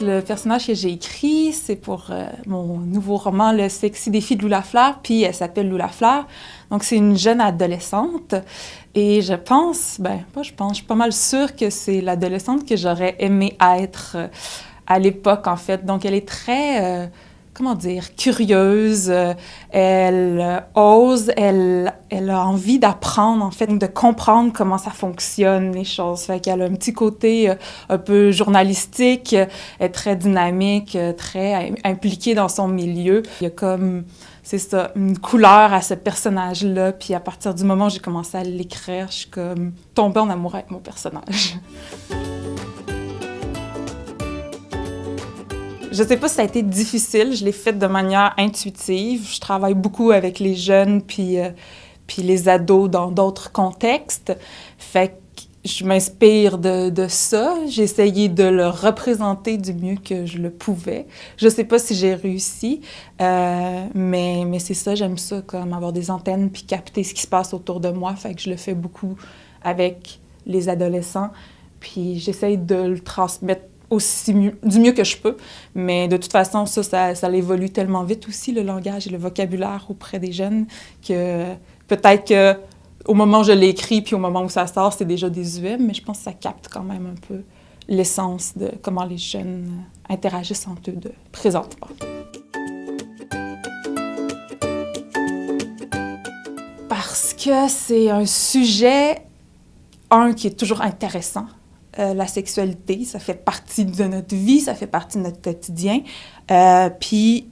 le personnage que j'ai écrit, c'est pour mon nouveau roman, Le sexy défi de Lou Lafleur, puis elle s'appelle Lou Lafleur. Donc, c'est une jeune adolescente et je suis pas mal sûre que c'est l'adolescente que j'aurais aimé être à l'époque, en fait. Donc, elle est très, curieuse, elle ose, elle a envie d'apprendre, en fait, de comprendre comment ça fonctionne, les choses. Fait qu'elle a un petit côté un peu journalistique, elle est très dynamique, très impliquée dans son milieu. Il y a comme, c'est ça, une couleur à ce personnage-là. Puis à partir du moment où j'ai commencé à l'écrire, je suis comme tombée en amour avec mon personnage. Je sais pas si ça a été difficile, je l'ai fait de manière intuitive. Je travaille beaucoup avec les jeunes puis les ados dans d'autres contextes. Fait que je m'inspire de ça. J'ai essayé de le représenter du mieux que je le pouvais. Je sais pas si j'ai réussi, mais c'est ça, j'aime ça, comme avoir des antennes puis capter ce qui se passe autour de moi. Fait que je le fais beaucoup avec les adolescents. Puis j'essaye de le transmettre du mieux que je peux. Mais de toute façon, ça évolue tellement vite aussi, le langage et le vocabulaire auprès des jeunes, que peut-être qu'au moment où je l'écris puis au moment où ça sort, c'est déjà désuet, mais je pense que ça capte quand même un peu l'essence de comment les jeunes interagissent entre eux de présentement. Parce que c'est un sujet, qui est toujours intéressant. La sexualité, ça fait partie de notre vie, ça fait partie de notre quotidien. Puis,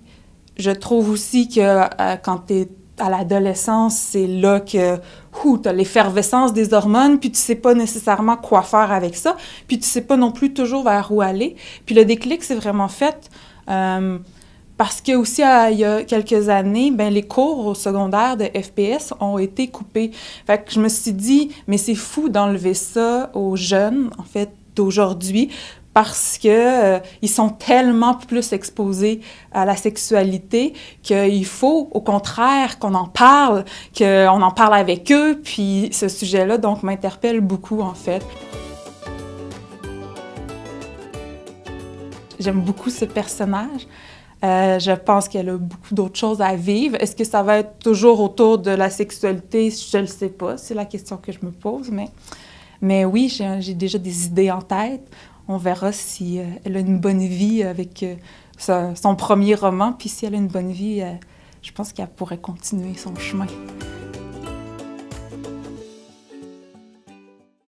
je trouve aussi que quand tu es à l'adolescence, c'est là que tu as l'effervescence des hormones, puis tu sais pas nécessairement quoi faire avec ça, puis tu sais pas non plus toujours vers où aller. Puis le déclic, c'est vraiment fait parce que aussi, il y a quelques années, les cours au secondaire de FPS ont été coupés. Fait que je me suis dit, mais c'est fou d'enlever ça aux jeunes, en fait, d'aujourd'hui, parce que ils sont tellement plus exposés à la sexualité qu'il faut, au contraire, qu'on en parle avec eux, puis ce sujet-là, donc, m'interpelle beaucoup, en fait. J'aime beaucoup ce personnage. Je pense qu'elle a beaucoup d'autres choses à vivre. Est-ce que ça va être toujours autour de la sexualité? Je ne le sais pas. C'est la question que je me pose. Mais oui, j'ai déjà des idées en tête. On verra si elle a une bonne vie avec son premier roman. Puis si elle a une bonne vie, je pense qu'elle pourrait continuer son chemin.